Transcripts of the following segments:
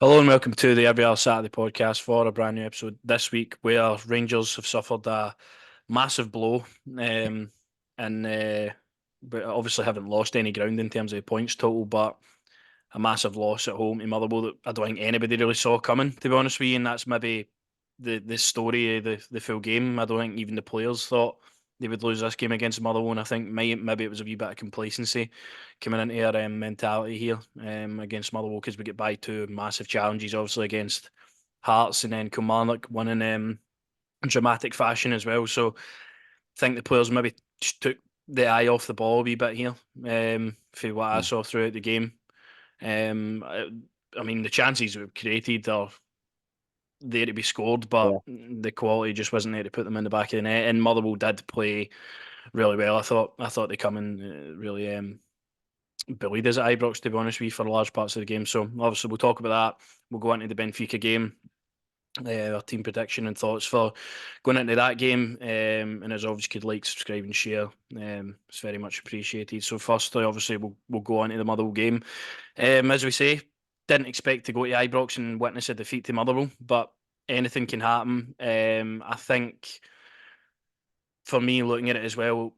Hello and welcome to the Every Other Saturday podcast for a brand new episode this week where Rangers have suffered a massive blow um, and but obviously haven't lost any ground in terms of points total, but a massive loss at home to Motherwell that I don't think anybody really saw coming, to be honest with you, and that's maybe the story of the full game. I don't think even the players thought they would lose this game against Motherwell, and I think maybe it was a wee bit of complacency coming into our mentality here against Motherwell because we get by two massive challenges, obviously against Hearts and then Kilmarnock winning in dramatic fashion as well. So I think the players maybe just took the eye off the ball a wee bit here for what I Mm. saw throughout the game. I mean, the chances we've created are there to be scored, but Yeah, the quality just wasn't there to put them in the back of the net. And Motherwell did play really well. I thought they come in really bullied us at Ibrox, to be honest with you, for large parts of the game. So obviously we'll talk about that. We'll go into the Benfica game, our team prediction and thoughts for going into that game. And as always, could like, subscribe, and share. It's very much appreciated. So firstly, obviously we'll go on to the Motherwell game. As we say, didn't expect to go to Ibrox and witness a defeat to Motherwell, but anything can happen. I think for me, looking at it as well,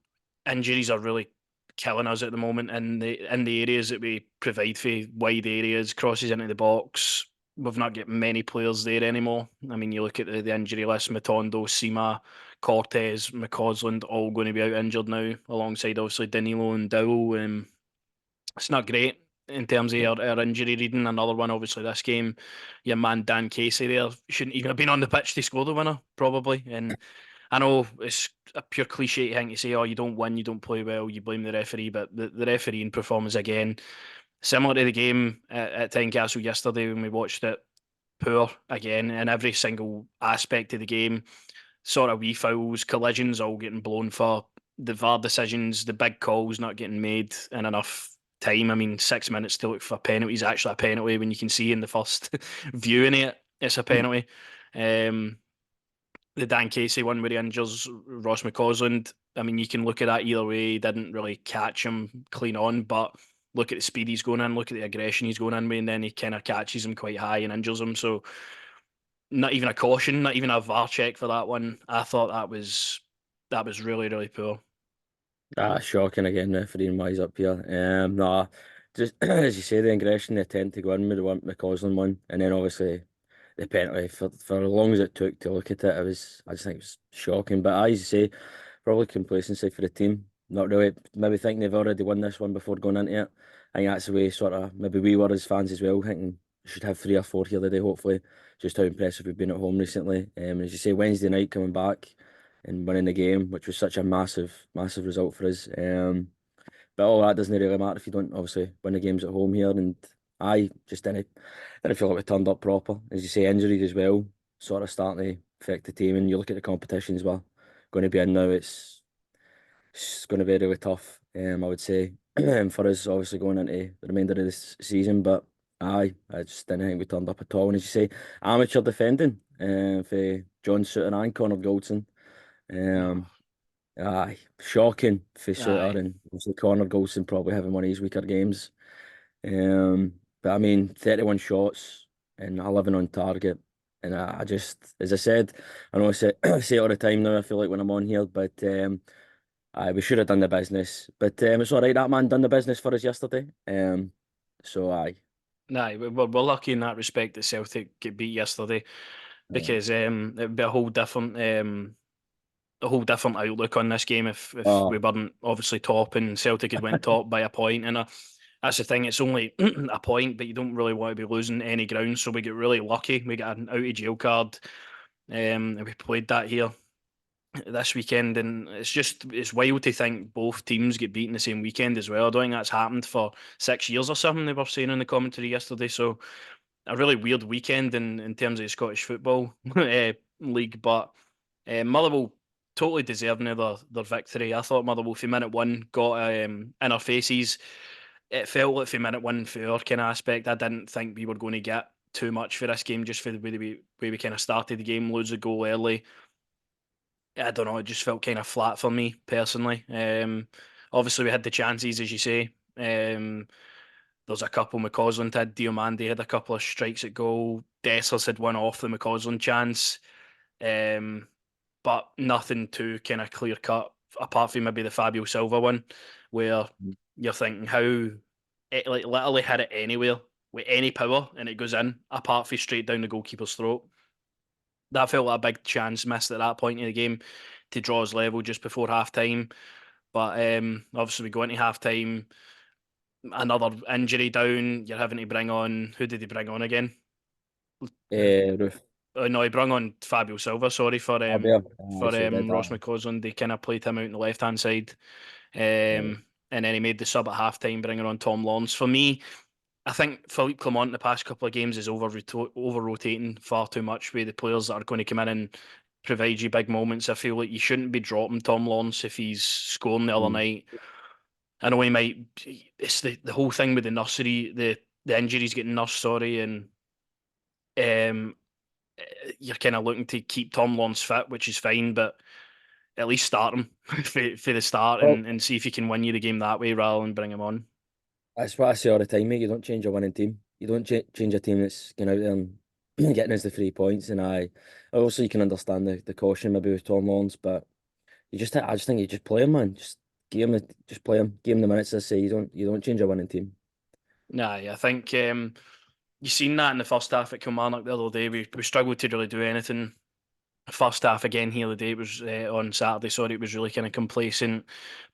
injuries are really killing us at the moment in the areas that we provide for wide areas, crosses into the box. We've not got many players there anymore. I mean, you look at the injury list: Matondo, Sima, Cortez, McCausland, all going to be out injured now, alongside obviously Danilo and Dowell. It's not great in terms of our injury reading. Another one, obviously, this game, your man Dan Casey there shouldn't even have been on the pitch to score the winner, probably. And I know it's a pure cliche thing to say, oh, you don't win, you don't play well, you blame the referee, but the refereeing performance again, similar to the game at Tynecastle yesterday when we watched it, poor again in every single aspect of the game. Sort of wee fouls, collisions all getting blown for, the VAR decisions, the big calls not getting made in enough time. I mean, 6 minutes to look for a penalty is actually a penalty when you can see in the first viewing it, it's a penalty. Um, the Dan Casey one where he injures Ross McCausland. I mean, you can look at that either way. He didn't really catch him clean on, but look at the speed he's going in, look at the aggression he's going in with, and then he kind of catches him quite high and injures him. So, not even a caution, not even a VAR check for that one. I thought that was really, really poor. shocking again, refereeing wise up here. Nah, just as you say, the aggression they tend to go in with the one McCausland one, and then obviously the penalty for as long as it took to look at it, I just think it was shocking. But as you say, probably complacency for the team. Not really, maybe thinking they've already won this one before going into it. I think that's the way sort of maybe we were as fans as well, thinking we should have three or four here today, hopefully. Just how impressive we've been at home recently. As you say, Wednesday night coming back and winning the game, which was such a massive result for us. But all that doesn't really matter if you don't obviously win the games at home here. And I just didn't feel like we turned up proper. As you say, injuries as well, sort of starting to affect the team. And you look at the competitions we're going to be in now, it's going to be really tough, I would say, for us, obviously going into the remainder of this season. But I just didn't think we turned up at all. And as you say, amateur defending for John Suter and Connor Goldson. Oh, Um, shocking for aye. Suter and obviously Connor Goldson probably having one of his weaker games. But I mean, 31 shots and 11 on target. And I just, as I said, I know I say, I say it all the time now, I feel like when I'm on here, but we should have done the business. But it's all right, that man done the business for us yesterday. So aye. Nah, we're lucky in that respect that Celtic get beat yesterday Yeah. because it'd be a whole different outlook on this game if we Oh, weren't obviously top and Celtic had went top by a point. And that's the thing; it's only a point, but you don't really want to be losing any ground. So we get really lucky. We got an out of jail card, and we played that here this weekend, and it's wild to think both teams get beaten the same weekend as well. I don't think that's happened for 6 years or something. They were saying in the commentary yesterday. So a really weird weekend in terms of the Scottish football league, but Motherwell totally deserving of their victory. I thought Motherwell from minute one got in our faces. It felt like from minute one for our kind of aspect. I didn't think we were going to get too much for this game just for the way we kind of started the game, lose a goal early. I don't know, it just felt kind of flat for me personally. Obviously, we had the chances, as you say. There's a couple McCausland had. Diomande had a couple of strikes at goal. Dessers had one off the McCausland chance. Um, but nothing too kind of clear cut apart from maybe the Fabio Silva one, where you're thinking how it like literally hit it anywhere with any power and it goes in, apart from straight down the goalkeeper's throat. That felt like a big chance missed at that point in the game to draw us level just before half time. But obviously we go into half time, another injury down. You're having to bring on, who did he bring on again? Roof. No, he brought on Fabio Silva. Sorry Fabio. So he did Ross that. McCausland. They kind of played him out on the left hand side, Right. and then he made the sub at half time, bringing on Tom Lawrence. For me, I think Philippe Clement in the past couple of games is over rotating far too much with the players that are going to come in and provide you big moments. I feel like you shouldn't be dropping Tom Lawrence if he's scoring the other Mm. night. I know he might. It's the whole thing with the nursery, the injuries getting nursed. Sorry, and um, you're kind of looking to keep Tom Lawrence fit, which is fine, but at least start him for the start Well, and see if he can win you the game that way rather than bring him on. that's what I say all the time, mate. You don't change a winning team. You don't change a team that's going out there and getting us the 3 points. And also you can understand the caution maybe with Tom Lawrence, but I just think you just play him, man. Just play him. Give him the minutes. I say you don't change a winning team. Nah, I think you seen that in the first half at Kilmarnock the other day. We struggled to really do anything. First half again here the day it was on Saturday. Sorry, it was really kind of complacent,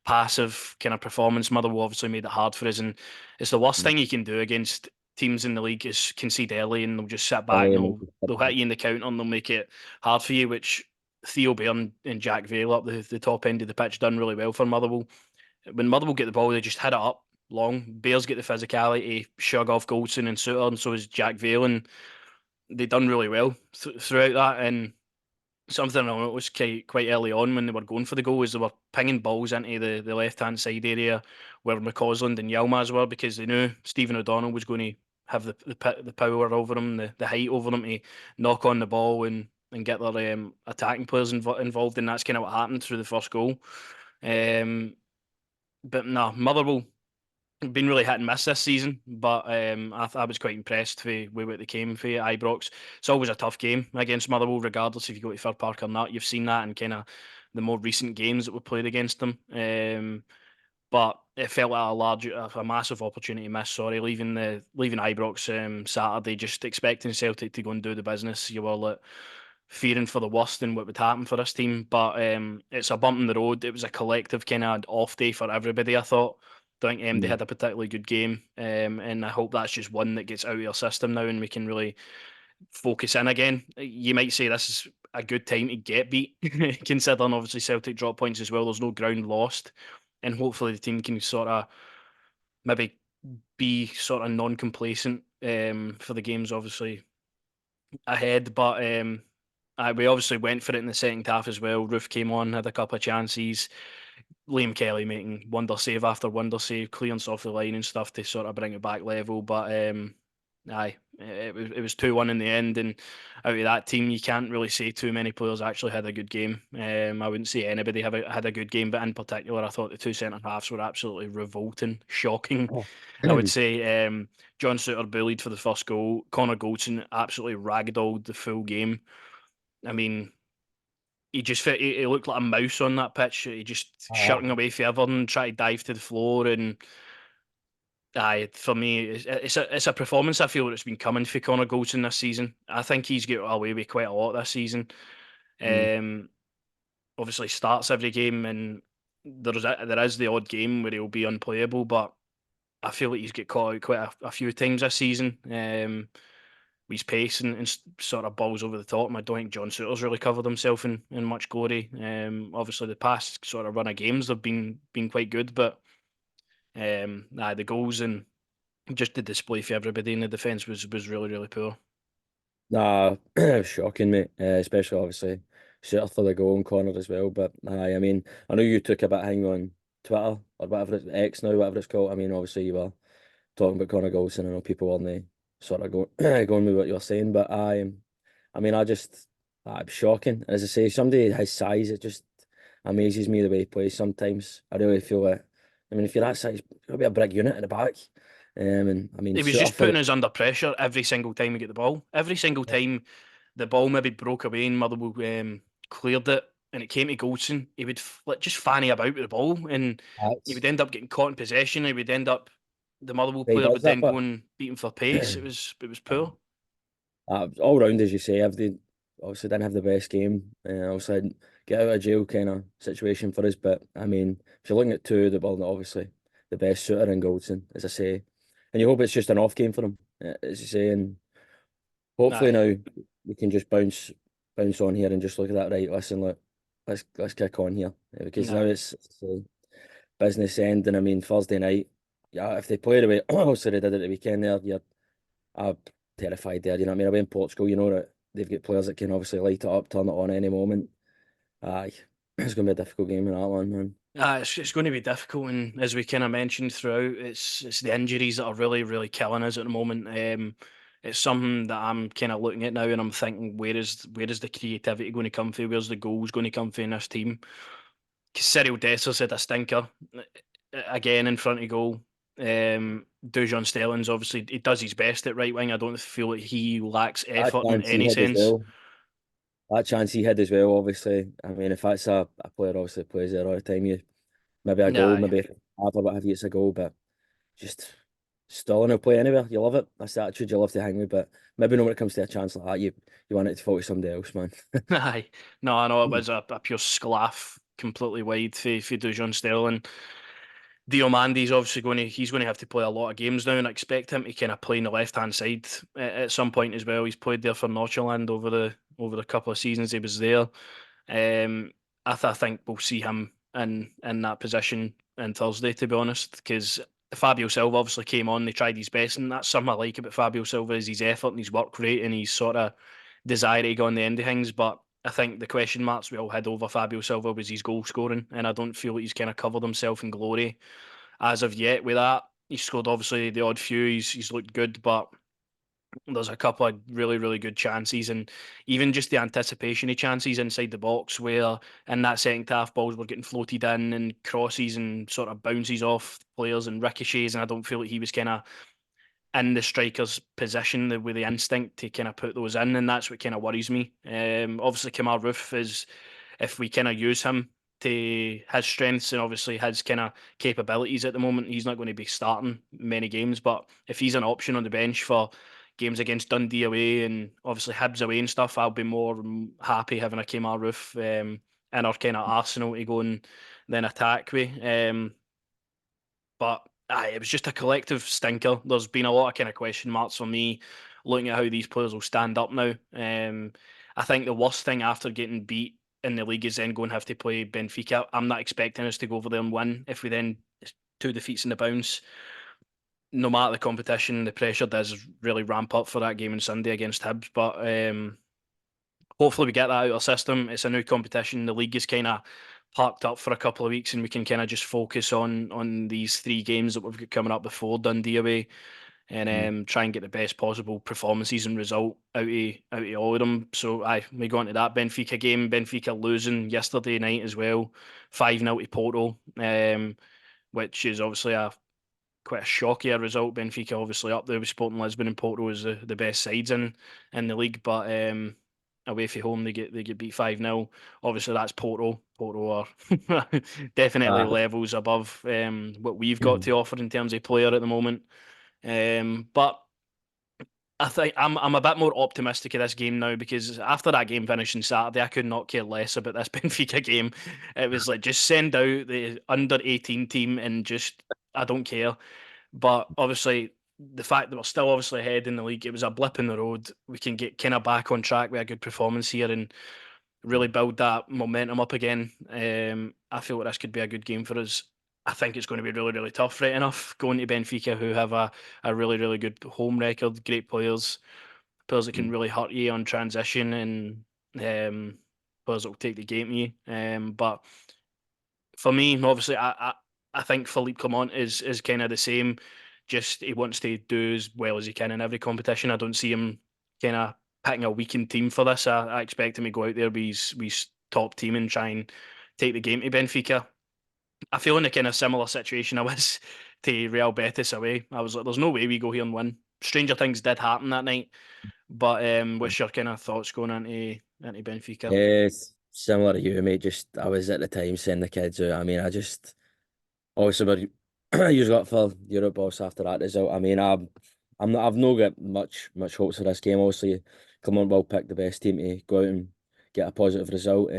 passive kind of performance. Motherwell obviously made it hard for us, and it's the worst Mm. thing you can do against teams in the league is concede early, and they'll just sit back Early and and they'll hit you in the counter and they'll make it hard for you. Which Theo Bairn and Jack Vale up the top end of the pitch done really well for Motherwell. When Motherwell get the ball, they just hit it up long. Bears get the physicality, shrug off Goldson and Suter, and so is Jack Vale, and they done really well throughout that. And something I noticed quite early on when they were going for the goal is they were pinging balls into the left hand side area where McCausland and Yilmaz were because they knew Stephen O'Donnell was going to have the power over him, the height over him to knock on the ball and get their attacking players involved, and that's kind of what happened through the first goal. Um, but no, Motherwell been really hit and miss this season, but I was quite impressed with what they came for at Ibrox. It's always a tough game against Motherwell, regardless if you go to Fir Park or not. You've seen that in kind of the more recent games that we played against them. But it felt like a massive opportunity missed. Sorry, leaving Ibrox Saturday, just expecting Celtic to go and do the business. You were like fearing for the worst and what would happen for this team. But it's a bump in the road. It was a collective kind of off day for everybody. I thought. Don't think MD Mm. had a particularly good game, and I hope that's just one that gets out of your system now, and we can really focus in again. You might say this is a good time to get beat, considering obviously Celtic drop points as well. There's no ground lost, and hopefully the team can sort of maybe be sort of non-complacent for the games obviously ahead. But we obviously went for it in the second half as well. Roof came on, had a couple of chances. Liam Kelly making wonder save after wonder save, clearance off the line and stuff to sort of bring it back level. But it was 2-1 in the end, and out of that team, you can't really say too many players actually had a good game. I wouldn't say anybody had a good game, but in particular, I thought the two centre halves were absolutely revolting, shocking. Oh. I would say John Suter bullied for the first goal. Connor Goldson absolutely ragdolled the full game. I mean, he looked like a mouse on that pitch. He just shirking Ah. away for everything, trying to dive to the floor, and aye, for me, it's a performance I feel that's been coming for Connor Goldson this season. I think he's got away with quite a lot this season. Mm. Um, Obviously starts every game, and there is the odd game where he'll be unplayable, but I feel like he's get caught out quite a few times this season. With his pace and sort of balls over the top. And I don't think John Souttar's really covered himself in much glory. Obviously the past sort of run of games have been quite good, but the goals and just the display for everybody in the defence was really really poor. Nah, it was shocking, mate. Especially obviously Suter for the goal and Connor as well. But I mean, I know you took a bit of hang on Twitter or whatever it's X now, whatever it's called. I mean, obviously you were talking about Connor Goldson. I know people on the sort of going with what you're saying, but I mean, it's shocking. As I say, somebody his size, it just amazes me the way he plays. Sometimes I really feel it. I mean, if you're that size, you'll be a big unit at the back. And I mean, He was Suter just for putting us under pressure every single time we get the ball. Every single time the ball maybe broke away and Motherwell cleared it and it came to Goldson, he would just fanny about with the ball and he would that's end up getting caught in possession. He would end up, the Motherwell he player would does that, then go but and beat him for pace. It was poor. all round as you say, obviously didn't have the best game. Obviously get out of jail kind of situation for us, but I mean, if you're looking at two, the ball, obviously the best Suter and Goldson, as I say, and you hope it's just an off game for him, as you say, and hopefully Aye, now we can just bounce on here and just look at that. Right, listen, look, let's kick on here because now aye. it's business end, and I mean Thursday night. Yeah, if they play the way obviously they did at the weekend there, I'm terrified there. You know what I mean? Away in Portugal, you know that they've got players that can obviously light it up, turn it on any moment. Aye, it's going to be a difficult game in that one, man. It's going to be difficult, and as we kind of mentioned throughout, it's the injuries that are really, really killing us at the moment. It's something that I'm kind of looking at now, and I'm thinking, where is the creativity going to come from? Where's the goals going to come from in this team? Because Cyril Dessers had a stinker again in front of goal. Dujon Sterling's obviously he does his best at right wing. I don't feel like he lacks That effort in chance he any had as sense. well. That chance he had as well, obviously. I mean, if that's a player obviously plays there all the time, you maybe a goal, Nah, maybe half or what have you, it's a goal, but just still he'll play anywhere. You love it. That's the attitude you love to hang with, but maybe not when it comes to a chance like that, you want it to fall to somebody else, man. aye. No, I know it was a pure sclaff completely wide for Dujon Sterling. Diomandi's obviously he's going to have to play a lot of games now, and I expect him to kind of play on the left hand side at some point as well. He's played there for Notcherland over the couple of seasons he was there. Um, I think we'll see him in that position on Thursday, to be honest, because Fabio Silva obviously came on. They tried his best, and that's something I like about Fabio Silva is his effort and his work rate and his sort of desire to go on the end of things. But I think the question marks we all had over Fabio Silva was his goal scoring, and I don't feel like he's kind of covered himself in glory as of yet with that. He's scored obviously the odd few. He's looked good, but there's a couple of really, really good chances, and even just the anticipation of chances inside the box, where in that second half balls were getting floated in and crosses and sort of bounces off players and ricochets, and I don't feel like he was kind of in the striker's position with the instinct to kind of put those in, and that's what kind of worries me. Obviously, Kamar Roof is, if we kind of use him to his strengths and obviously his kind of capabilities at the moment, he's not going to be starting many games. But if he's an option on the bench for games against Dundee away and obviously Hibs away and stuff, I'll be more happy having a Kamar Roof in our kind of arsenal to go and then attack with. But it was just a collective stinker. There's been a lot of kind of question marks for me looking at how these players will stand up now. I think the worst thing after getting beat in the league is then going to have to play Benfica. I'm not expecting us to go over there and win. If we then two defeats in the bounce, no matter the competition, the pressure does really ramp up for that game on Sunday against Hibs. But hopefully we get that out of our system. It's a new competition. The league is kind of parked up for a couple of weeks, and we can kind of just focus on these three games that we've got coming up before Dundee away, and Mm. try and get the best possible performances and result out of all of them. So we go into that Benfica game. Benfica losing yesterday night as well, 5-0 to Porto, which is obviously a quite a shockier result. Benfica obviously up there with Sporting Lisbon and Porto as the best sides in the league, but away from home they get beat 5-0. Obviously that's Porto. Porto are definitely Uh, levels above what we've got to offer in terms of player at the moment. But I think I'm a bit more optimistic of this game now because after that game finishing Saturday, I could not care less about this Benfica game. It was like just send out the under 18 team and just I don't care. But obviously, the fact that we're still obviously ahead in the league, it was a blip in the road. We can get kind of back on track with a good performance here and really build that momentum up again. I feel like this could be a good game for us. I think it's going to be really, really tough, right enough, going to Benfica, who have a really, really good home record, great players that can really hurt you on transition and players that will take the game to you. But for me, obviously, I think Philippe Clement is kind of the same. Just he wants to do as well as he can in every competition. I don't see him kind of picking a weakened team for this. I expect him to go out there with his top team and try and take the game to Benfica. I feel in a kind of similar situation I was to Real Betis away. I was like, there's no way we go here and win. Stranger things did happen that night, but what's your kind of thoughts going into Benfica? It's similar to you, mate. Just I was at the time sending the kids out. I mean, I just obviously we're usually up for Europe also after that result. I mean, I'm not, I've not got much hopes for this game. Obviously, Clermont will pick the best team to go out and get a positive result.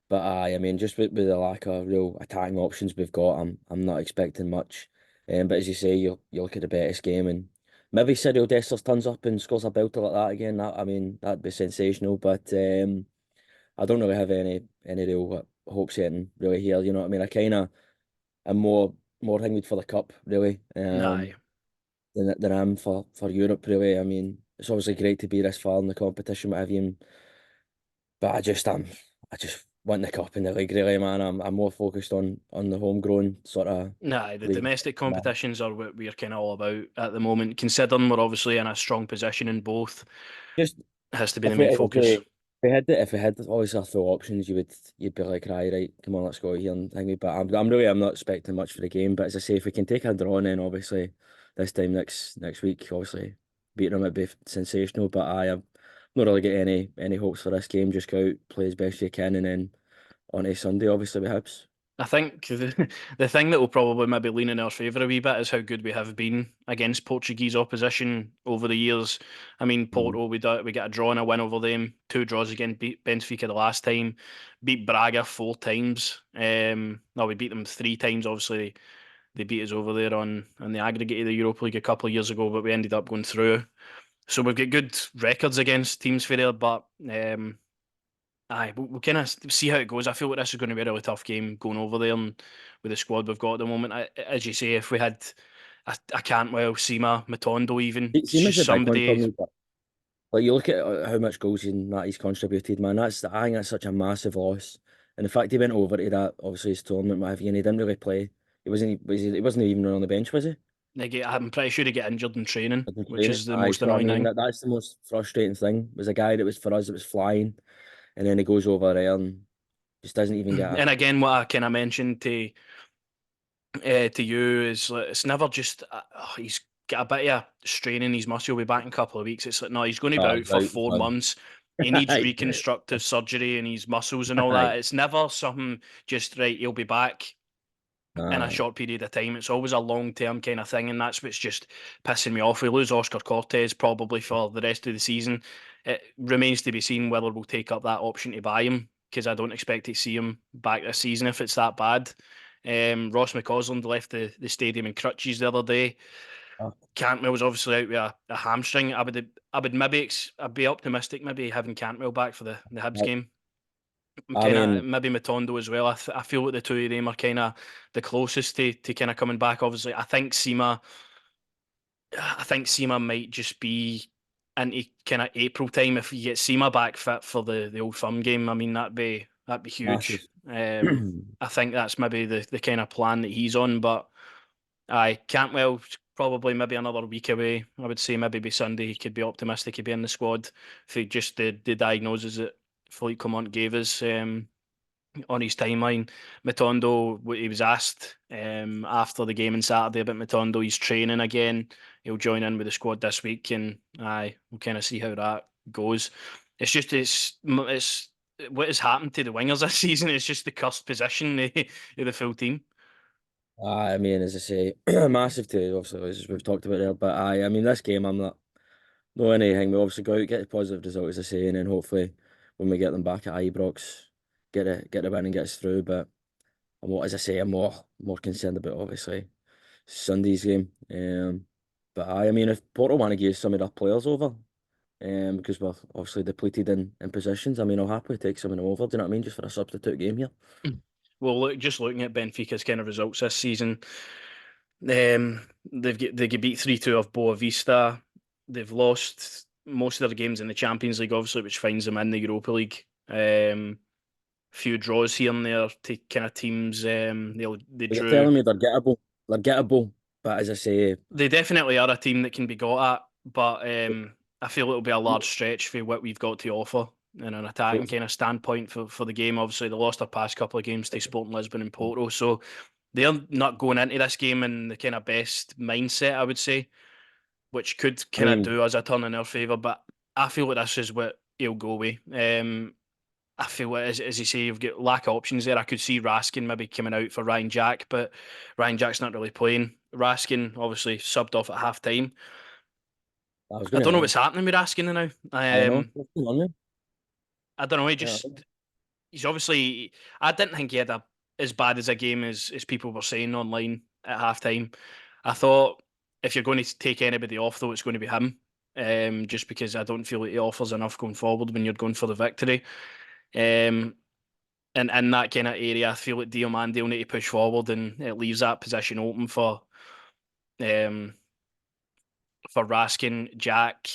But I mean, just with the lack of real attacking options we've got, I'm not expecting much. But as you say, you look at the Betis game and maybe Cyril Dessers turns up and scores a belter like that again. That I mean, that'd be sensational. But I don't really have any real hopes yet, really here. You know what I mean? I kind of am more hungry for the cup, really, Aye. than I am for Europe, really. I mean, it's obviously great to be this far in the competition, what have you, but I just want the cup in the league, really, man. I'm more focused on the homegrown sort of Nah, the league. domestic Yeah. competitions are what we're kind of all about at the moment. Considering we're obviously in a strong position in both, Just it has to be the if we main if focus. if we had obviously our full options, you'd be like, right, come on, let's go here and hang me. But I'm not expecting much for the game. But as I say, if we can take a draw, then obviously this time next week, obviously beating them would be sensational. But I am not really get any hopes for this game. Just go out, play as best you can, and then on a Sunday, obviously with Hibs. I think the thing that will probably maybe lean in our favour a wee bit is how good we have been against Portuguese opposition over the years. I mean, Mm. Porto, we get a draw and a win over them, two draws against Benfica the last time, beat Braga four times. No, we beat them three times. Obviously, they beat us over there on the aggregate of the Europa League a couple of years ago, but we ended up going through. So we've got good records against teams for there, but aye, we'll kind of see how it goes. I feel like this is going to be a really tough game going over there and with the squad we've got at the moment. As you say, if we had a Cantwell, Sima, Matondo even, it's Seaman's just a big one for somebody. me, but like you look at how much goals that he's contributed, man. I think that's such a massive loss. And the fact he went over to that, obviously his tournament, what have you, and he didn't really play. He wasn't even on the bench, was he? I'm pretty sure he get injured in training, Wasn't which playing it. is the Aye, most so I annoying mean thing. that's the most frustrating thing. Was a guy that was for us that was flying, and then he goes over there and just doesn't even get a. And again, what I kind of mentioned to you is like, it's never just he's got a bit of strain in his muscle. He'll be back in a couple of weeks. It's like no, he's going to be Oh, out he's for out. He's 4 months. He done. needs He's out. reconstructive surgery in his muscles and all Aye. that. It's never something just right. He'll be back in a Aye. short period of time. It's always a long term kind of thing, and that's what's just pissing me off. We lose Oscar Cortez probably for the rest of the season. It remains to be seen whether we'll take up that option to buy him because I don't expect to see him back this season if it's that bad. Ross McCausland left the stadium in crutches the other day. Oh, Cantwell was obviously out with a hamstring. I would maybe I'd be optimistic maybe having Cantwell back for the Hibs game. I Kind of mean, maybe Matondo as well. I feel like the two of them are kind of the closest to kind of coming back. Obviously, I think Sema might just be into kind of April time if you get Sema back fit for the Old Firm game. I mean that'd be huge. massive. I think that's maybe the kind of plan that he's on. But I Cantwell probably maybe another week away. I would say maybe by Sunday he could be optimistic he'd be in the squad for just the diagnosis that Philippe Clement gave us. On his timeline. Matondo, he was asked after the game on Saturday about Matondo. He's training again. He'll join in with the squad this week, and we'll kind of see how that goes. It's what has happened to the wingers this season. It's just the cursed position of the full team. I mean, as I say, massive to obviously as we've talked about there. But I mean, this game, I'm not no anything. We obviously go out, get a positive result, as I say, and then hopefully when we get them back at Ibrox, get a win and get us through. But as I say, I'm more concerned about obviously Sunday's game. But I mean, if Porto want to give some of their players over, because we're obviously depleted in positions, I mean, I'll happily take some of them over. Do you know what I mean? Just for a substitute game here. Well, just looking at Benfica's kind of results this season, they get beat 3-2 off Boa Vista. They've lost most of their games in the Champions League, obviously, which finds them in the Europa League. Few draws here and there to kind of teams. They But you're drew. telling me they're gettable. They're gettable. But as I say, They definitely are a team that can be got at, but I feel it'll be a large stretch for what we've got to offer in an so attacking kind of standpoint for the game. Obviously, they lost their past couple of games to Sporting Lisbon and Porto, so they're not going into this game in the kind of best mindset, I would say, which could I kind of mean, do us a turn in their favour. But I feel like this is what he'll go with. I feel like, as you say, you've got lack of options there. I could see Raskin maybe coming out for Ryan Jack, but Ryan Jack's not really playing. Raskin obviously subbed off at half time. I was I going don't to know what's ask. happening with Raskin now. I don't know. What's going on there? I don't know. Yeah. He's obviously. I didn't think he had as bad as a game as people were saying online at halftime. I thought if you're going to take anybody off, though, it's going to be him. Just because I don't feel like he offers enough going forward when you're going for the victory. Um, and in that kind of area, I feel like Diomande will need to push forward, and it leaves that position open um, for Raskin, Jack,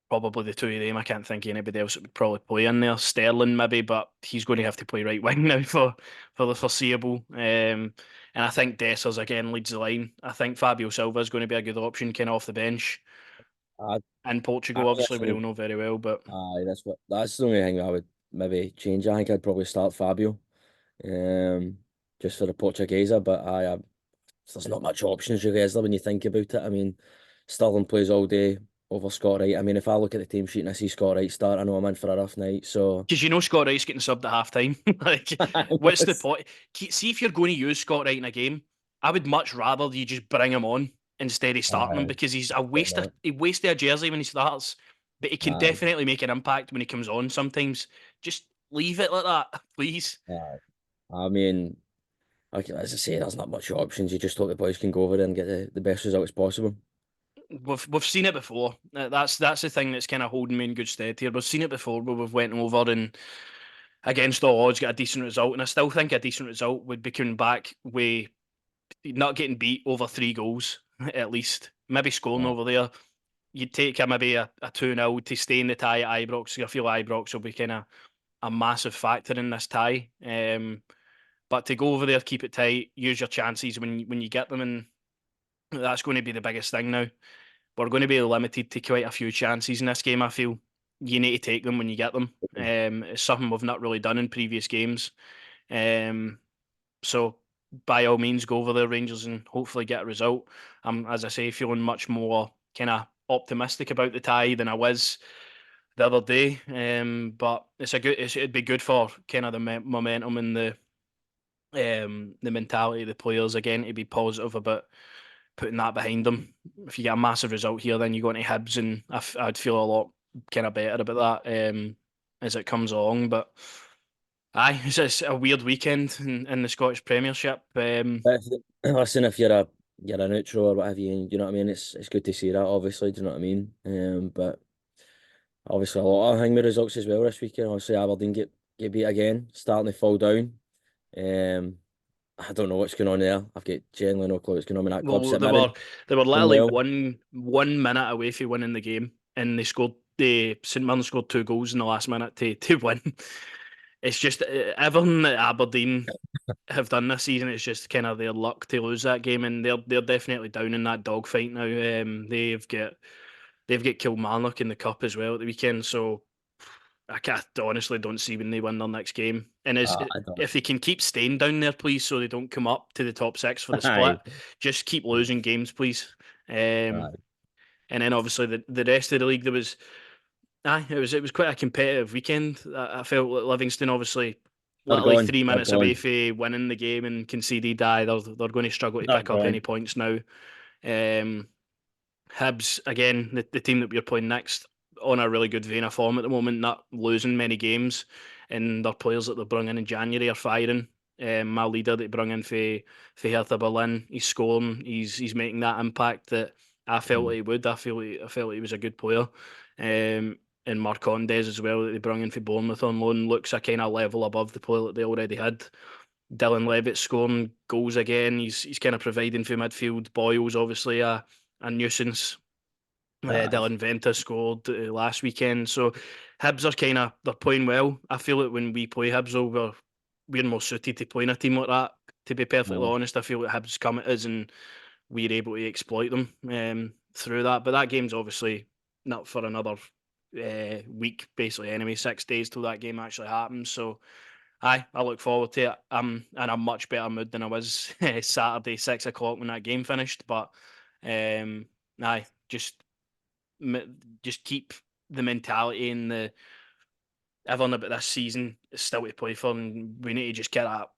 probably the two of them. I can't think of anybody else that would probably play in there. Sterling maybe, but he's going to have to play right wing now for the foreseeable. And I think Dessers again leads the line. I think Fabio Silva is going to be a good option, kind of off the bench I, in I Portugal. think Obviously, we all know very well, but that's the only thing I would maybe change. I think I'd probably start Fabio, um, just for the Portuguesa. But there's not much options really, is there, when you think about it? I mean, Sterling plays all day over Scott Wright. I mean, if I look at the team sheet and I see Scott Wright start, I know I'm in for a rough night. So because you know Scott Wright's getting subbed at half time. Like, I what's the was, point? See if you're going to use Scott Wright in a game, I would much rather you just bring him on instead of starting him I because he's a don't waste of know. he wastes a jersey when he starts, but he can Aye, definitely make an impact when he comes on sometimes. Just leave it like that, please. aye. I mean, as I say, there's not much options. You just hope the boys can go over there and get the best results possible. We've seen it before. That's the thing that's kind of holding me in good stead here. We've seen it before where we've went over and against all odds got a decent result, and I still think a decent result would be coming back with not getting beat over 3 goals at least. Maybe scoring Aye. over there. You'd take maybe a 2-0 to stay in the tie at Ibrox. I feel Ibrox will be kind of a massive factor in this tie. But to go over there, keep it tight, use your chances when you get them, and that's going to be the biggest thing now. We're going to be limited to quite a few chances in this game. I feel you need to take them when you get them. It's something we've not really done in previous games. Um, so by all means, go over the Rangers and hopefully get a result. I'm, as I say, feeling much more kind of optimistic about the tie than I was the other day. But it'd be good for kind of the momentum and the mentality of the players again to be positive about putting that behind them. If you get a massive result here, then you go into Hibs, and I'd feel a lot kind of better about that as it comes along. But aye, it's just a weird weekend in the Scottish Premiership. But listen, if you're a neutral or what have you, you know what I mean. It's good to see that. Obviously, do you know what I mean? But obviously a lot of hangman results as well this weekend. Obviously, Aberdeen get beat again, starting to fall down. Um, I don't know what's going on there. I've got genuinely no clue what's going on in that club. Well, St Mirren they were doing literally well. one minute away from winning the game, and they scored. The St Mirren scored 2 goals in the last minute to win. It's just everything that Aberdeen have done this season. It's just kind of their luck to lose that game, and they're definitely down in that dogfight now. They've got Kilmarnock in the cup as well at the weekend, so honestly don't see when they win their next game. And I don't. if they can keep staying down there, please, so they don't come up to the top six for the split, Aye, just keep losing games, please. Um, aye. and then obviously the rest of the league, it was quite a competitive weekend. I felt like Livingston obviously They're literally gone. three They're minutes away gone. from winning the game and conceded. They're going to struggle to They're pick up any gone. points now. Um, Hibs again, the team that we're playing next, on a really good vein of form at the moment, not losing many games, and their players that they brought in January are firing. My leader that he brought in for Hertha Berlin, he's scoring, he's making that impact that I felt Mm. he would. I felt he was a good player. And Marcondes as well that they brought in for Bournemouth on loan looks a kind of level above the player that they already had. Dylan Levitt scoring goals again. He's kind of providing for midfield. Boyle's obviously a nuisance. Aye. Dylan Venta scored last weekend. So Hibs are they're playing well. I feel like when we play Hibs, though, we're more suited to playing a team like that. To be perfectly No. honest, I feel like Hibs come at us and we're able to exploit them through that. But that game's obviously not for another week, basically. Anyway, 6 days till that game actually happens. So I look forward to it. I'm in a much better mood than I was Saturday 6 o'clock when that game finished. But aye, just keep the mentality and the everything about this season is still to play for, and we need to just get that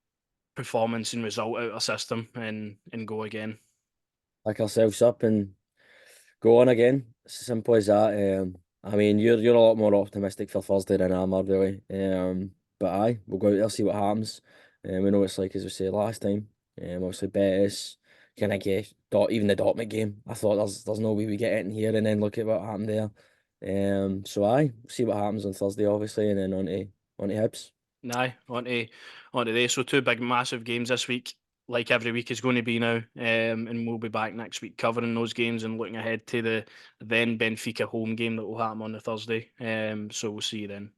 performance and result out of our system and go again. Pick ourselves up and go on again. It's as simple as that. I mean, you're a lot more optimistic for Thursday than I am, really. But aye, we'll go out there see what happens. We know it's like as we say last time. Obviously Betis kind of get dot even the Dortmund game. I thought there's no way we get it in here, and then look at what happened there. So aye, see what happens on Thursday, obviously, and then on to Hibs. Aye, onto there. So two big massive games this week. Like every week is going to be now, and we'll be back next week covering those games and looking ahead to the then Benfica home game that will happen on the Thursday. So we'll see you then.